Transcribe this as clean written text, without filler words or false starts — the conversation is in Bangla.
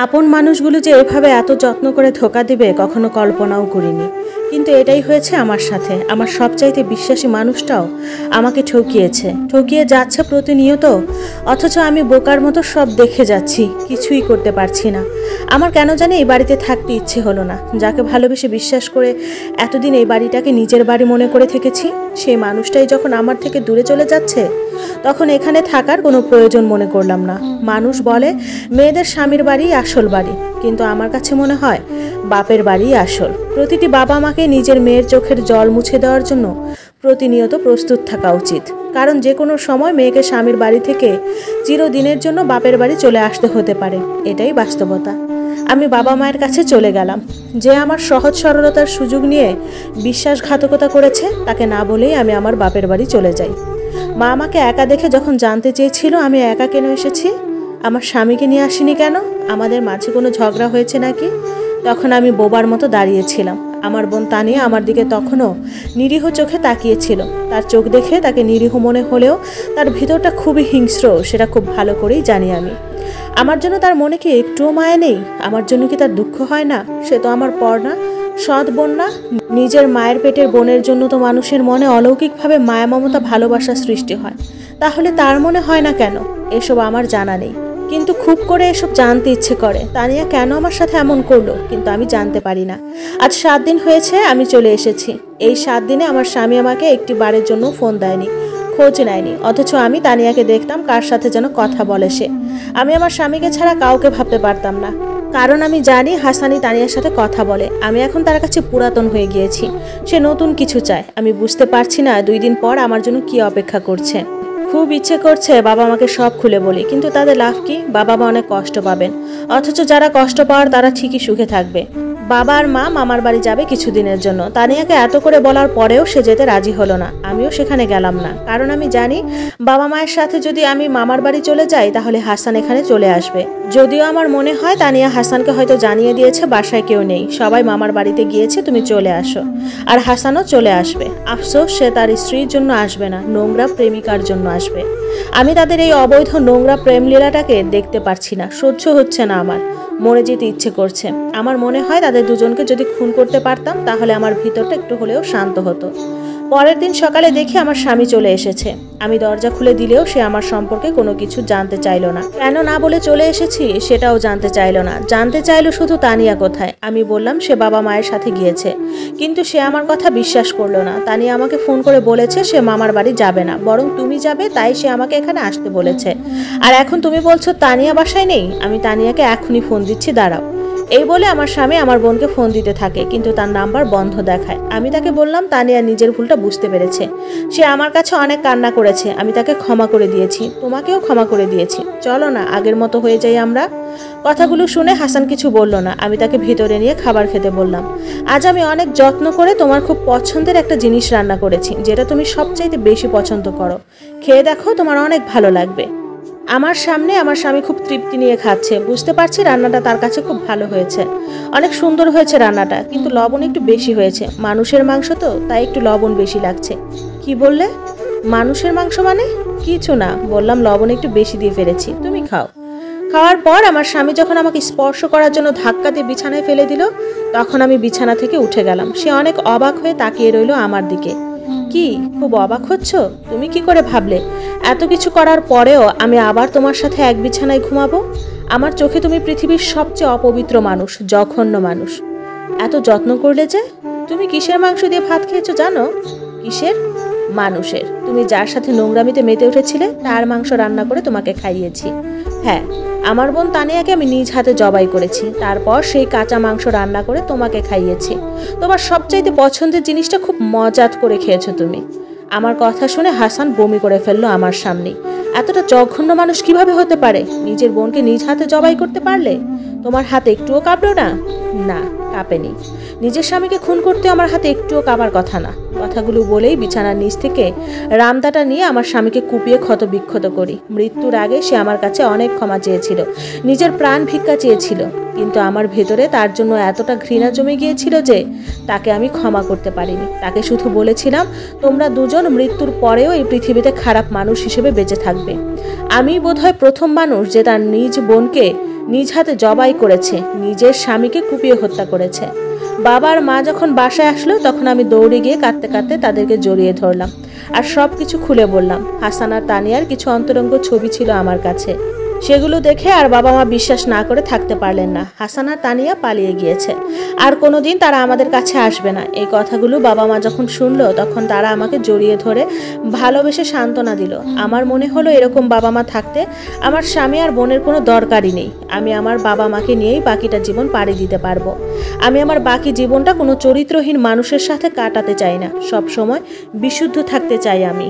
আপন মানুষগুলো যে এভাবে এত যত্ন করে ধোঁকা দিবে কখনো কল্পনাও করিনি। কিন্তু এটাই হয়েছে আমার সাথে। আমার সবচাইতে বিশ্বাসী মানুষটাও আমাকে ঠকিয়ে যাচ্ছে প্রতিনিয়ত। অথচ আমি বোকার মতো সব দেখে যাচ্ছি, কিছুই করতে পারছি না। আমার কেন জানি এই বাড়িতে থাকতে ইচ্ছে হলো না। যাকে ভালোবেসে বিশ্বাস করে এতদিন এই বাড়িটাকে নিজের বাড়ি মনে করে থেকেছি, সেই মানুষটাই যখন আমার থেকে দূরে চলে যাচ্ছে, তখন এখানে থাকার কোনো প্রয়োজন মনে করলাম না। মানুষ বলে মেয়েদের স্বামীর বাড়ি আসল বাড়ি, কিন্তু আমার কাছে মনে হয় বাপের বাড়ি আসল। প্রতিটি বাবা মাকে নিজের মেয়ের চোখের জল মুছে দেওয়ার জন্য প্রতিনিয়ত প্রস্তুত থাকা উচিত। কারণ যে কোনো সময় মেয়েকে স্বামীর বাড়ি থেকে চিরদিনের জন্য বাপের বাড়ি চলে আসতে হতে পারে, এটাই বাস্তবতা। আমি বাবা মায়ের কাছে চলে গেলাম। যে আমার সহজ সরলতার সুযোগ নিয়ে বিশ্বাসঘাতকতা করেছে, তাকে না বলেই আমি আমার বাপের বাড়ি চলে যাই। মা আমাকে একা দেখে যখন জানতে চেয়েছিল আমি একা কেন এসেছি, আমার স্বামীকে নিয়ে আসিনি কেন, আমাদের মাঝে কোনো ঝগড়া হয়েছে নাকি, তখন আমি বোবার মতো দাঁড়িয়েছিলাম। আমার বোন তানিয়া আমার দিকে তখনও নিরীহ চোখে তাকিয়েছিল। তার চোখ দেখে তাকে নিরীহ মনে হলেও তার ভিতরটা খুবই হিংস্র, সেটা খুব ভালো করেই জানি আমি। আমার জন্য তার মনে কি একটুও মায়া নেই? আমার জন্য কি তার দুঃখ হয় না? সে তো আমার পর না, সৎ বোন না? নিজের মায়ের পেটের বোনের জন্য তো মানুষের মনে অলৌকিকভাবে মায়া মমতা ভালোবাসা সৃষ্টি হয়, তাহলে তার মনে হয় না কেন? এসব আমার জানা নেই, কিন্তু খুব করে এসব জানতে ইচ্ছে করে। তানিয়া কেন আমার সাথে এমন করলো, কিন্তু আমি জানতে পারি না। আজ 7 দিন হয়েছে আমি চলে এসেছি। এই 7 দিনে আমার স্বামী আমাকে একটি বারের জন্য ফোন দেয়নি, খোঁজ নেয়নি। অথচ আমি তানিয়াকে দেখতাম কার সাথে যেন কথা বলে সে। আমি আমার স্বামীকে ছাড়া কাউকে ভাবতে পারতাম না, কারণ আমি জানি হাসানি তানিয়ার সাথে কথা বলে। আমি এখন তার কাছে পুরাতন হয়ে গিয়েছি। সে নতুন কিছু চায়। আমি বুঝতে পারছি না 2 দিন পর আমার জন্য কি অপেক্ষা করছে। খুব ইচ্ছে করছে বাবা আমাকে সব খুলে বলি, কিন্তু তাদের লাভ কি? বাবা মা অনেক কষ্ট পাবেন, অথচ যারা কষ্ট পাওয়ার তারা ঠিকই সুখে থাকবে। বাবা আর মা মামার বাড়ি যাবে কিছুদিনের জন্য। তানিয়াকে এত করে বলার পরেও সে যেতে রাজি হলো না। আমিও সেখানে গেলাম না, কারণ আমি জানি বাবা মায়ের সাথে যদি আমি মামার বাড়ি চলে যাই তাহলে হাসান এখানে চলে আসবে। যদিও আমার মনে হয় তানিয়া হাসানকে হয়তো জানিয়ে দিয়েছে বাসায় কেউ নেই, সবাই মামার বাড়িতে গিয়েছে, তুমি চলে আসো। আর হাসানও চলে আসবে। আফসোস, সে তার স্ত্রীর জন্য আসবে না, নোংরা প্রেমিকার জন্য আসবে। আমি তাদের এই অবৈধ নোংরা প্রেমলীলাটাকে দেখতে পারছি না, সহ্য হচ্ছে না আমার। মরে যেতে ইচ্ছে করছে। আমার মনে হয় তাদের দুজনকে যদি খুন করতে পারতাম তাহলে আমার ভিতরটা একটু হলেও শান্ত হতো। পরের দিন সকালে দেখি আমার স্বামী চলে এসেছে। আমি দরজা খুলে দিলেও সে আমার সম্পর্কে কোনো কিছু জানতে চাইলো না। কেন না বলে চলে এসেছি সেটাও জানতে চাইলো না। জানতে চাইলো শুধু তানিয়া কোথায়। আমি বললাম সে বাবা মায়ের সাথে গিয়েছে, কিন্তু সে আমার কথা বিশ্বাস করলো না। তানিয়া আমাকে ফোন করে বলেছে সে মামার বাড়ি যাবে না, বরং তুমি যাবে, তাই সে আমাকে এখানে আসতে বলেছে। আর এখন তুমি বলছো তানিয়া বাসায় নেই? আমি তানিয়াকে এখনই ফোন দিচ্ছি, দাঁড়াও। এই বলে আমার স্বামী আমার বোনকে ফোন দিতে থাকে, কিন্তু তার নাম্বার বন্ধ দেখায়। আমি তাকে বললাম তানিয়া নিজের ভুলটা বুঝতে পেরেছে। সে আমার কাছে অনেক কান্না করেছে, আমি তাকে ক্ষমা করে দিয়েছি, তোমাকেও ক্ষমা করে দিয়েছি। চলো না আগের মতো হয়ে যাই আমরা। কথাগুলো শুনে হাসান কিছু বলল না। আমি তাকে ভিতরে নিয়ে খাবার খেতে বললাম। আজ আমি অনেক যত্ন করে তোমার খুব পছন্দের একটা জিনিস রান্না করেছি, যেটা তুমি সবচাইতে বেশি পছন্দ করো। খেয়ে দেখো, তোমার অনেক ভালো লাগবে। আমার সামনে আমার স্বামী খুব তৃপ্তি নিয়ে খাচ্ছে। বুঝতে পারছি রান্নাটা তার কাছে খুব ভালো হয়েছে, অনেক সুন্দর হয়েছে রান্নাটা, কিন্তু লবণ একটু বেশি হয়েছে। মানুষের মাংস তো, তাই একটু লবণ বেশি লাগছে। কি বললে? মানুষের মাংস মানে? কিছু না, বললাম লবণ একটু বেশি দিয়ে ফেলেছি, তুমি খাও। খাওয়ার পর আমার স্বামী যখন আমাকে স্পর্শ করার জন্য ধাক্কা দিয়ে বিছানায় ফেলে দিল, তখন আমি বিছানা থেকে উঠে গেলাম। সে অনেক অবাক হয়ে তাকিয়ে রইল আমার দিকে। কি, খুব অবাক হচ্ছ? তুমি কি করে ভাবলে এত কিছু করার পরেও আমি আবার তোমার সাথে এক বিছানায় ঘুমাবো? আমার চোখে তুমি পৃথিবীর সবচেয়ে অপবিত্র মানুষ, জঘন্য মানুষ। এত যত্ন করলে যে? তুমি কিসের মাংস দিয়ে ভাত খেয়েছো জানো? কিসের? মানুষের। তুমি যার সাথে নোংরামিতে মেতে উঠেছিলে তার মাংস রান্না করে তোমাকে খাইয়েছি। হ্যাঁ, আমার বোন তানিয়াকে আমি নিজ হাতে জবাই করেছি, তারপর সেই কাঁচা মাংস রান্না করে তোমাকে খাইয়েছি। তোমার সবচাইতে পছন্দের জিনিসটা খুব মজাত করে খেয়েছো তুমি। আমার কথা শুনে হাসান বমি করে ফেললো আমার সামনে। এতটা জঘন্য মানুষ কিভাবে হতে পারে? নিজের বোনকে নিজ হাতে জবাই করতে পারলে? তোমার হাত একটুও কাঁপলো না? না, কাঁপেনি। নিজের স্বামীকে খুন করতে আমার হাতে একটুও কাবার কথা না। কথাগুলো বলেই বিছানার নিচ থেকে রামদাটা নিয়ে আমার স্বামীকে কুপিয়ে ক্ষতবিক্ষত করি। মৃত্যুর আগে সে আমার কাছে অনেক ক্ষমা চেয়েছিল, নিজের প্রাণ ভিক্ষা চেয়েছিল, কিন্তু আমার ভেতরে তার জন্য এতটা ঘৃণা জমে গিয়েছিল যে তাকে আমি ক্ষমা করতে পারিনি। তাকে শুধু বলেছিলাম, তোমরা দুজন মৃত্যুর পরেও এই পৃথিবীতে খারাপ মানুষ হিসেবে বেঁচে থাকবে। আমি বোধহয় প্রথম মানুষ যে তার নিজ বোনকে নিজ হাতে জবাই করেছে, নিজের স্বামীকে কুপিয়ে হত্যা করেছে। বাবার মা যখন বাসায় আসলো তখন আমি দৌড়ে গিয়ে কাঁদতে কাঁদতে তাদেরকে জড়িয়ে ধরলাম আর সব কিছু খুলে বললাম। হাসান আর তানিয়ার কিছু অন্তরঙ্গ ছবি ছিল আমার কাছে, সেগুলো দেখে আর বাবা মা বিশ্বাস না করে থাকতে পারলেন না। হাসান আর তানিয়া পালিয়ে গিয়েছে, আর কোনোদিন তারা আমাদের কাছে আসবে না। এই কথাগুলো বাবা মা যখন শুনলো তখন তারা আমাকে জড়িয়ে ধরে ভালোবেসে সান্ত্বনা দিল। আমার মনে হলো এরকম বাবা মা থাকতে আমার স্বামী আর বোনের কোনো দরকারই নেই। আমি আমার বাবা মাকে নিয়েই বাকিটা জীবন পাড়ি দিতে পারবো। আমি আমার বাকি জীবনটা কোনো চরিত্রহীন মানুষের সাথে কাটাতে চাই না, সব সময় বিশুদ্ধ থাকতে চাই আমি।